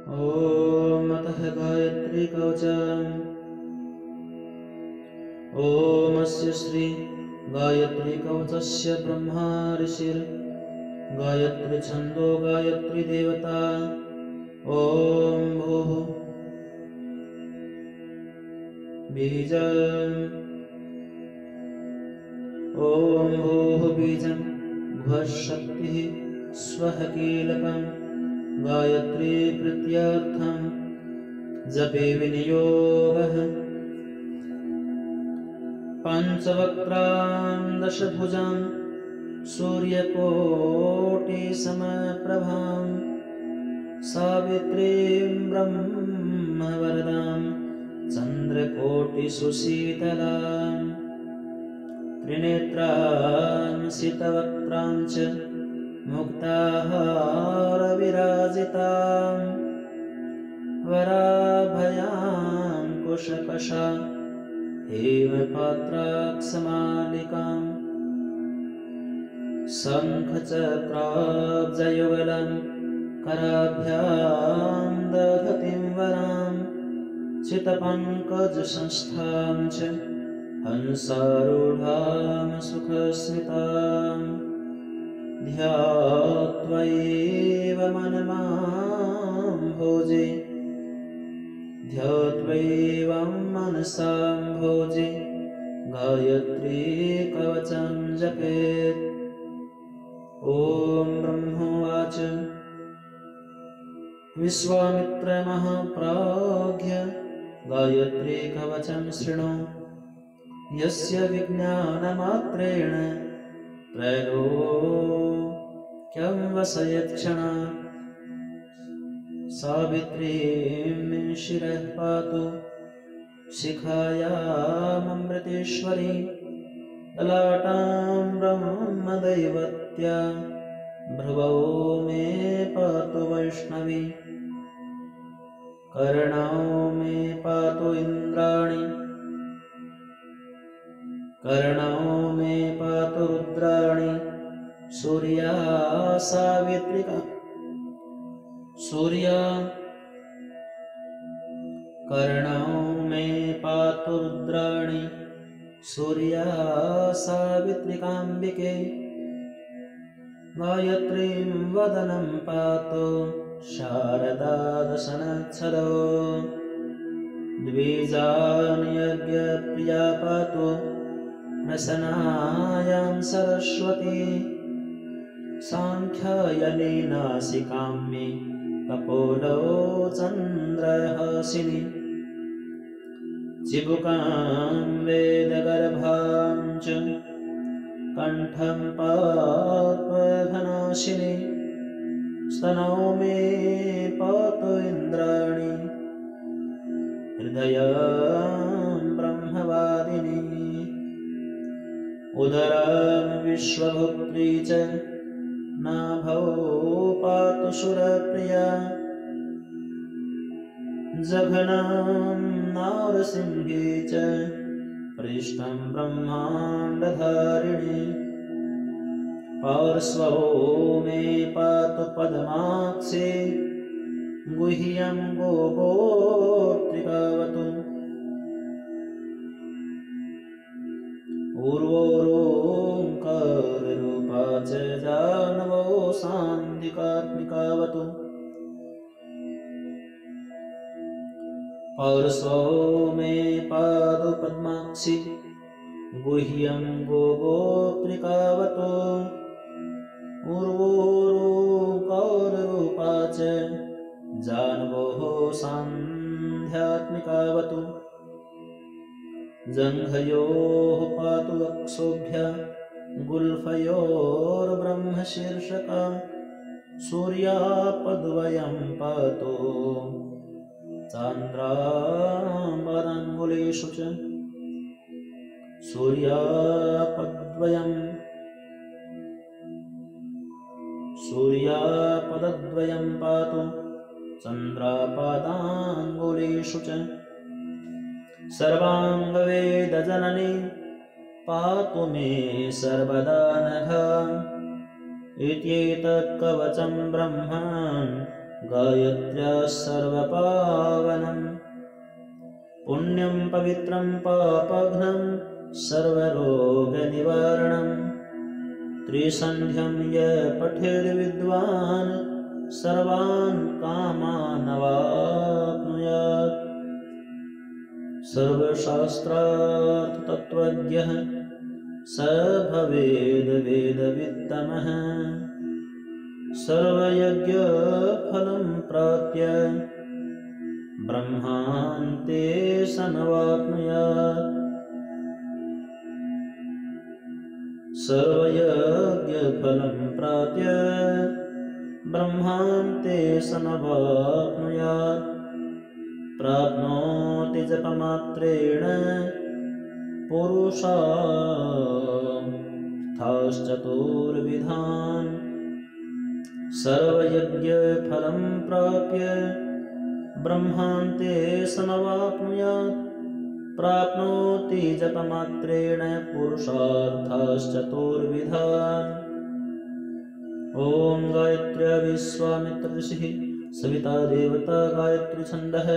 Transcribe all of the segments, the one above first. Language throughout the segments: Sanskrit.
ॐ अतः गायत्री कवचम्। ॐ अस्य श्री गायत्री कवचस्य ब्रह्मा ऋषिर् गायत्री छन्दो गायत्री देवता। ॐ भूः बीजम्। ॐ भूः बीजं भुवः शक्तिः स्वः कीलकम् गायत्री प्रीत्यर्थं जपे विनियोगः। पञ्चवक्त्रां दशभुजां सूर्यकोटिसमप्रभां सावित्रीं ब्रह्मवरदां चन्द्रकोटिसुशीतलां त्रिनेत्रां सितवक्त्रां च मुक्ताहारविराजितां वराभयां कुशकशा हेमपात्राक्षमालिकां शङ्खचक्राब्जयुगलं कराभ्यां दधतीं वरां चितपङ्कजसंस्थां च हंसारूढां सुखस्मितां ध्यात्वैव मनमां भोजे ध्यात्वैवं मनसां भोजे गायत्री कवचं जपेत्। ॐ ब्रह्मोवाच विश्वामित्र महाप्राज्ञ गायत्री कवचं शृणु यस्य विज्ञानमात्रेण त्रैलोक्यं वसयत्क्षणात्। सावित्रीं शिरः पातु शिखायाममृतेश्वरी ललाटां ब्रह्मदैवत्या भ्रुवौ मे पातु वैष्णवी। कर्णौ मे पातु इन्द्राणि कर्णौ मे पातु रुद्राणि सूर्या सावित्रिका सूर्या कर्णौ मे पातु रुद्राणि सूर्या सावित्रिकाम्बिके। गायत्रीं वदनं पातु शारदा दशनच्छदो द्विजान् यज्ञप्रिया पातु प्रसन्नायां सरस्वती। साङ्ख्यायनी नासिकाम्ये कपोलो चन्द्रहासिनी चिबुकां वेदगर्भां च कण्ठं पात्वघनाशिनी। स्तनौ मे पातु इन्द्राणि हृदयं ब्रह्मवादिनी। उदरं विश्वभुक्त्री च नाभौ पातु सुरप्रिया। जघनं नारसिंही च पृष्ठं ब्रह्माण्डधारिणी। पार्श्वौ मे पातु पद्माक्षी गुह्यं गोगोत्रिकावतु। ऊर्वोरोङ्काररूपा च जानवो सान्धिकात्मिकावतु। पार्श्वौ मे पातु पद्माक्षी गुह्यं गोगोत्रिकावतु। ऊर्वोरोङ्काररूपा च जानवो सान्ध्यात्मिकावतु। जङ्घयोः पातु वक्षोभ्यः गुल्फयोर्ब्रह्मशीर्षका। सूर्यापद्वयं पातु चान्द्राम्बराङ्गुलीषु च। सूर्यापदद्वयं पातु चन्द्रापादाङ्गुलीषु च। सर्वाङ्गवेदजननी पातु मे सर्वदा नघ। इत्येतत् कवचं ब्रह्मा गायत्र्या सर्वपावनम् पुण्यं पवित्रं पापघ्नं सर्वरोगनिवारणम् त्रिसन्ध्यं य पठेद्विद्वान् सर्वान् कामानवाप्नुयात् सर्वशास्त्रार्थतत्त्वज्ञः स भवेद् वेदवित्तमः सर्वयज्ञफलं प्राप्य ब्रह्मान्ते समवाप्नुयात् सर्वयज्ञफलं प्राप्य ब्रह्मान्ते समवाप्नुयात् प्राप्नोति जपमात्रेण पुरुषार्थाश्चतुर्विधान् सर्वयज्ञफलं प्राप्य ब्रह्मान्ते समवाप्नुयात् प्राप्नोति जपमात्रेण पुरुषार्थाश्चतुर्विधान् ॐ गायत्र्या विश्वामित्र ऋषिः सविता देवता गायत्री छन्दः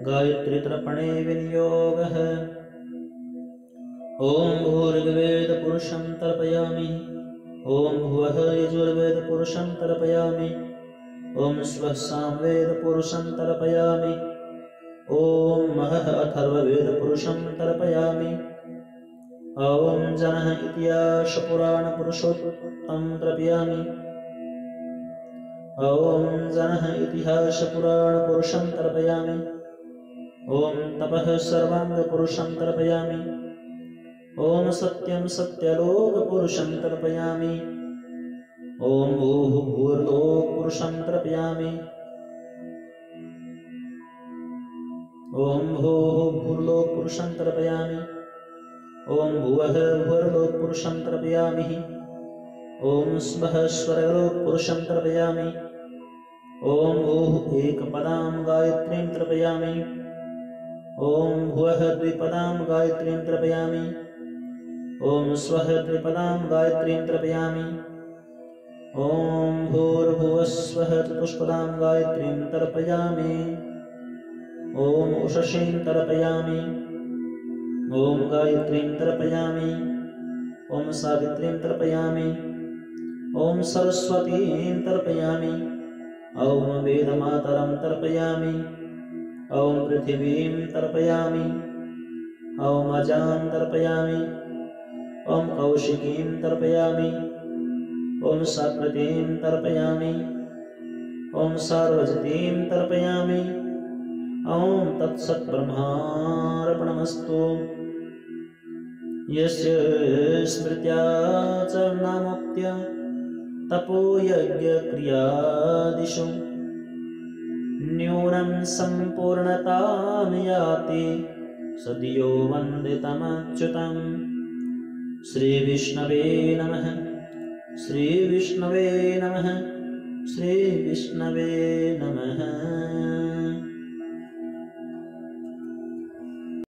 गायत्री तर्पणे विनियोगः ॐ भूर्वेद पुरुषं तर्पयामि ॐ भुवः यजुर्वेद पुरुषं तर्पयामि ॐ स्वः सामवेद पुरुषं तर्पयामि ॐ महः अथर्ववेद पुरुषं तर्पयामि ॐ जनः इतिहास पुराण पुरुषोत्तमं तर्पयामि ॐ जनः इतिहास पुराण पुरुषं तर्पयामि ॐ तपः सर्वांग पुरुषं तर्पयामि ॐ सत्यं सत्यलोक पुरुषं तर्पयामि ॐ भूर्लोक पुरुषं तर्पयामि ॐ भूर्लोक पुरुषं तर्पयामि ॐ भुवः भुवर्लोक पुरुषं तर्पयामि ॐ स्वः स्वर्गलोक पुरुषं तर्पयामि ॐ भूः एकपदां गायत्रीं तर्पयामि ॐ भुवः द्विपदां गायत्रीं तर्पयामि ॐ स्वः त्रिपदां गायत्रीं तर्पयामि ॐ भूर्भुवः स्वः चतुष्पदां गायत्रीं तर्पयामि ॐ उषसीं तर्पयामि ॐ गायत्रीं तर्पयामि ॐ सावित्रीं तर्पयामि ॐ सरस्वतीं तर्पयामि ॐ वेदमातरं तर्पयामि ॐ पृथिवीं तर्पयामि ॐ अजां तर्पयामि ॐ कौशिकीं तर्पयामि ॐ साकृतीं तर्पयामि ॐ सार्वजतीं तर्पयामि ॐ तत्सत्ब्रह्मार्पणमस्तु यस्य स्मृत्या चरणामुक्त्या तपोयज्ञक्रियादिषु न्यूनं सम्पूर्णतां याति सद्यो वन्दितमच्युतम् श्रीविष्णवे नमः श्रीविष्णवे नमः श्रीविष्णवे नमः।